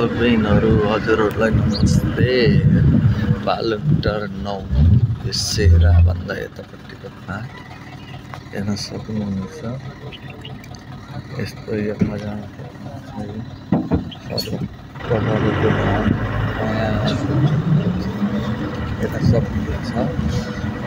दर्शक बहिनीहरू हजुरहरूलाई नमस्ते। बालुटार 9 सेरा भन्दा यतापट्टिको फाँट हेर्न सक्नुहुनेछ। यस्तो यो मजाको यता सब छ।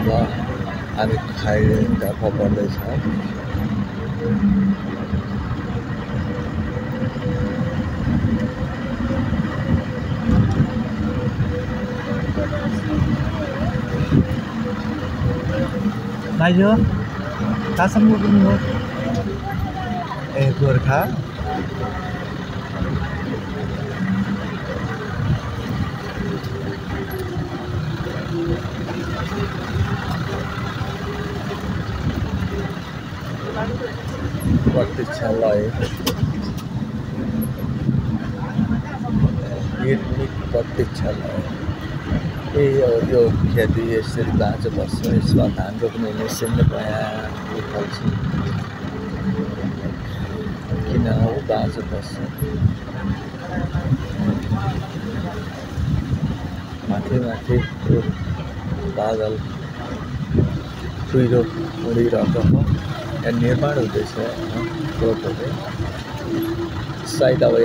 अब हामी खाइरहँदा पर्दैछ। भाइयो कहाँसम्म पुग्नु हो? ए गोर्खा प्रतीक्षालय प्रतीक्षालय यो खेती यसरी बाँझो बस्छ। यसमा धान रोप्ने मेसिन बयाँ फल्छ। किन हो बाँझो बस्छ? माथि माथि बादल कुहिरो उडिरहेको हो। यहाँ निर्माण हुँदैछ रोडहरू। सायद अब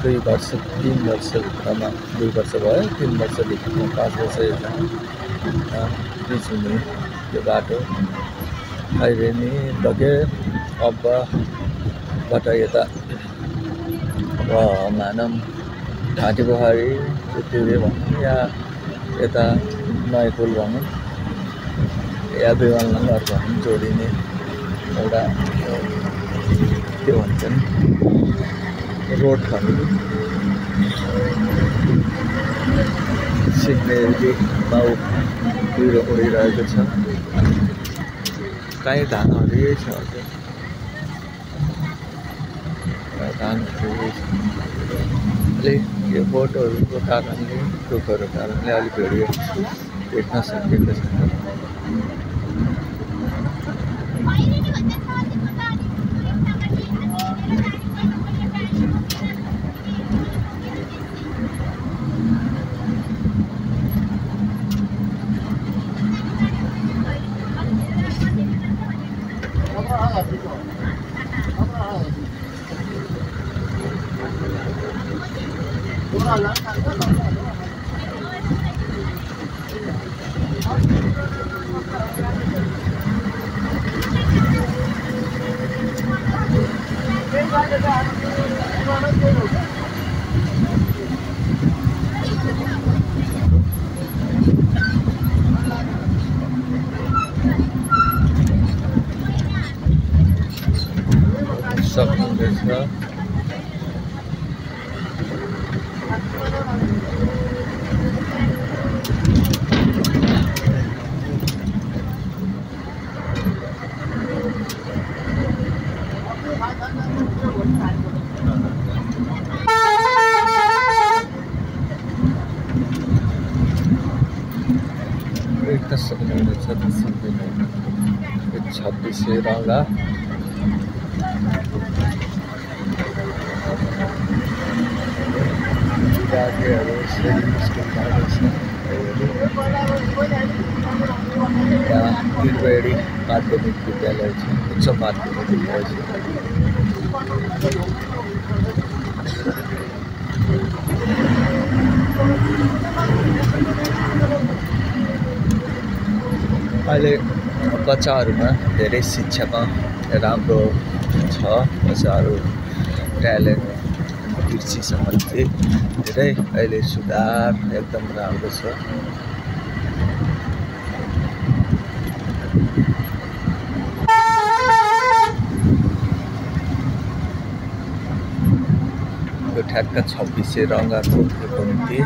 2 वर्ष 3 वर्षभित्रमा 2 वर्ष भयो, 3 वर्षभित्रमा 5 वर्ष यता बिच हुने यो बाटो खैरेनी लगे। अब्बाबाट यता अब मानम घाँटी पोखरी चितुरे भनौँ या यता नयाँ पुल भनौँ या विमाननगर भनौँ जोडिने एउटा के भन्छन् रोड भनौँ। सिक्नेरी बाउ कुहिरो उडिरहेको छ। काहीँ धानहरू यही छ। धान अलिक यो बोटहरूको कारणले रुखहरूको कारणले अलिक भिडियो भेट्न सकेको छैन। सक्नुहुनेछ। देख्न सक्नुहुनेछ 26 रङ्गा विद्यार्थीहरू यहाँ त्रिवेणी माध्यमिक विद्यालय छ। उच्च माध्यमिक विद्यालय छ। अहिले बच्चाहरूमा धेरै शिक्षामा राम्रो छ। बच्चाहरू ट्यालेन्ट कृषि सम्बन्धी धेरै अहिले सुधार एकदम राम्रो छ। यो ठ्याक्क 26 रङ्गाको निम्ति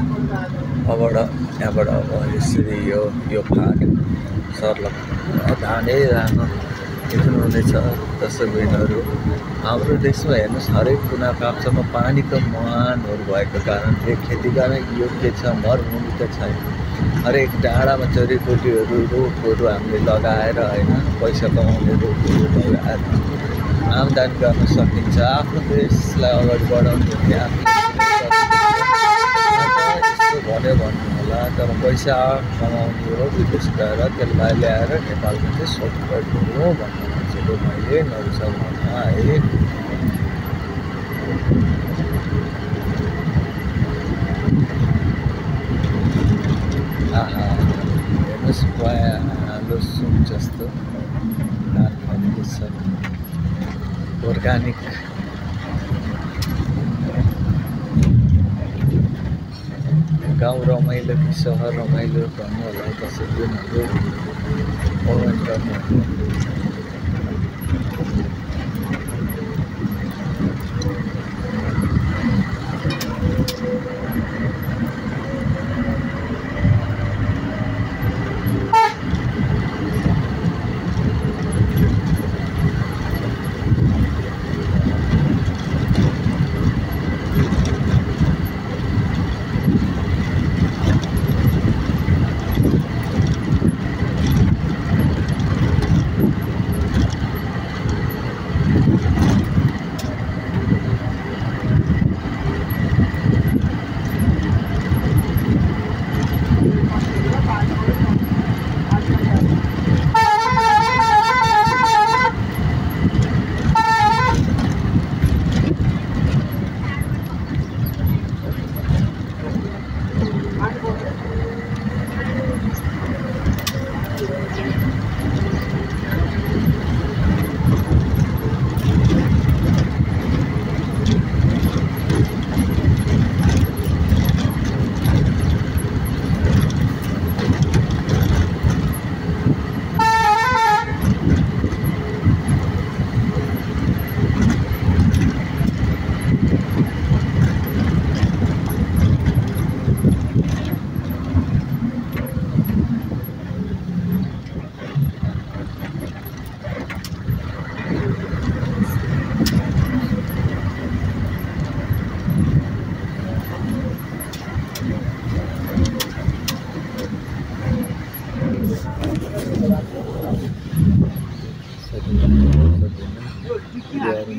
यहाँबाट अब यसरी यो फाँट सर्लक धानै राम्रो देख्नुहुनेछ। दर्शक बहिनीहरू हाम्रो देशमा हेर्नुहोस्, हरेक कुना काप्चामा पानीको मुहानहरू भएको कारणले खेती गर्न योग्य छ। मरुभूमि त छैन। हरेक डाँडामा चरीकोटीहरू रुखहरू हामीले लगाएर होइन पैसा कमाउने रुखहरू लगाएर आमदानी गर्न सकिन्छ। आफ्नो देशलाई अगाडि बढाउनु भने तर पैसा कमाउनु र विदेश गएर त्यसलाई ल्याएर नेपालमा चाहिँ सोध गर्नु हो भन्ने मान्छेको मैले नरिसाउनमा आएँ। आहा हेर्नुहोस् पहेँलो सुन जस्तो धान फलेको छ। अर्ग्यानिक गाउँ रमाइलो कि सहर रमाइलो भन्नु होला कसैले कमेन्ट गर्नु।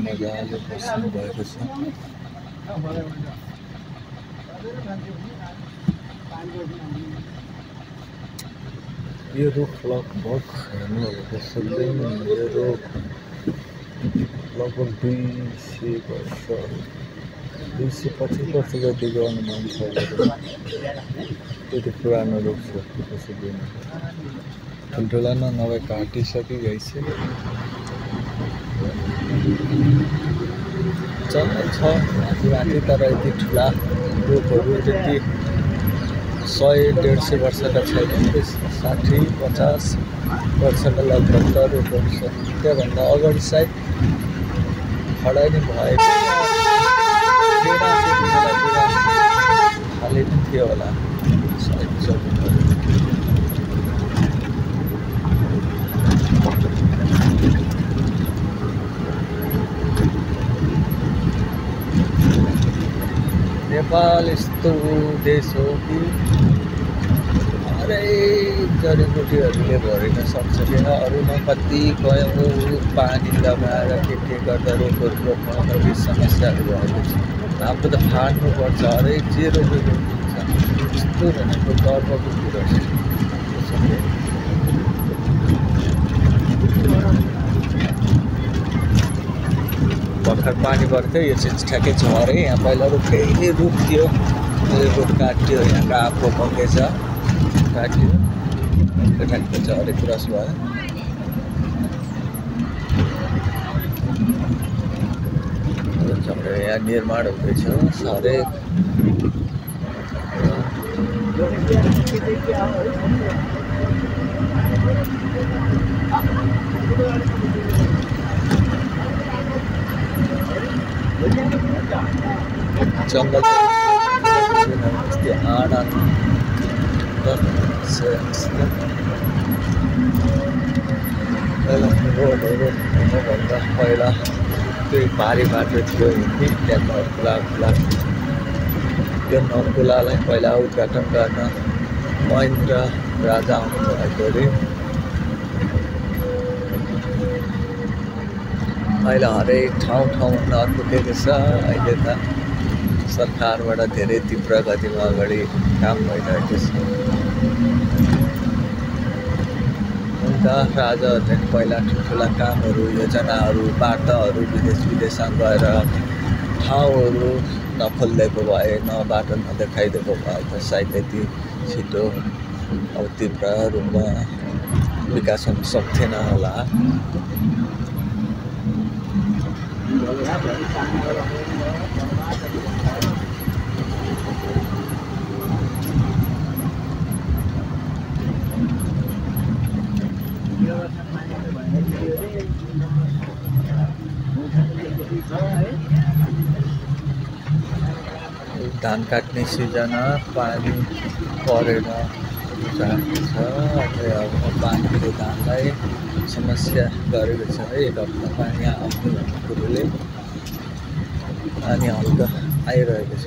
मजाले बस्नु भएको छ। यो रुख लगभग हेर्नुभएको सक्दैन, यो रुख लगभग 225 वर्ष जतिको अनुमान छ। त्यति पुरानो रुख छ। त्यसैले ठुल्ठुला नभए काटिसकिगइ छ। जङ्गल छ माथि तर यति ठुला रुखहरू त्यति 100-150 वर्षका छैनन्। 60-50 वर्षका लगभग त रुखहरू छ। त्योभन्दा अगाडि सायद खडा नै भएको खाली पनि थियो होला सायद। नेपाल यस्तो देश हो कि हरेक जडीबुटीहरूले भरिन सक्छ। किन अरूमा कति गयौँ पानी लगाएर के गर्दा रोगहरू रोक्न कति समस्याहरू भएको छ। हाम्रो त फाड्नुपर्छ, हरेक जे रोगहरू हुन्छ। यस्तो भनेको गर्वको कुरो छ। भर्खर पानी पर्थ्यो, यो चाहिँ ठ्याक्कै झरे। यहाँ पहिला रुखै रुख थियो, रुख काट्यो, यहाँको आफू बगेछ काट्यो, ठ्याक्कै झरे क्रस भयो। यहाँ निर्माण हुँदैछ साह्रै। जङ्गल आनन्द रोडहरू हुनुभन्दा पहिला त्यही भारी बाटो थियो। त्यहाँ नर्कुला त्यो नर्कुलालाई पहिला उद्घाटन गर्न महेन्द्र राजा आउनुभएको अरे। अहिले हरेक ठाउँ ठाउँमा नर्कुलेको छ। अहिले त सरकारबाट धेरै तीव्र गतिमा अगाडि काम भइरहेको छ। राजाहरूले पहिला ठुल्ठुला कामहरू, योजनाहरू, वार्ताहरू विदेशमा गएर ठाउँहरू नखोलिदिएको भए, बाटो नदेखाइदिएको भए त सायद यति छिटो अब तीव्र रूपमा विकास हुन सक्थेन होला। धान काट्ने सिजन, पानी परेर जाएको छ। अब पानीले धानलाई समस्या गरेको छ। एक हप्ता पानी आउने भन्ने कुरोले पानी हल्का आइरहेको छ।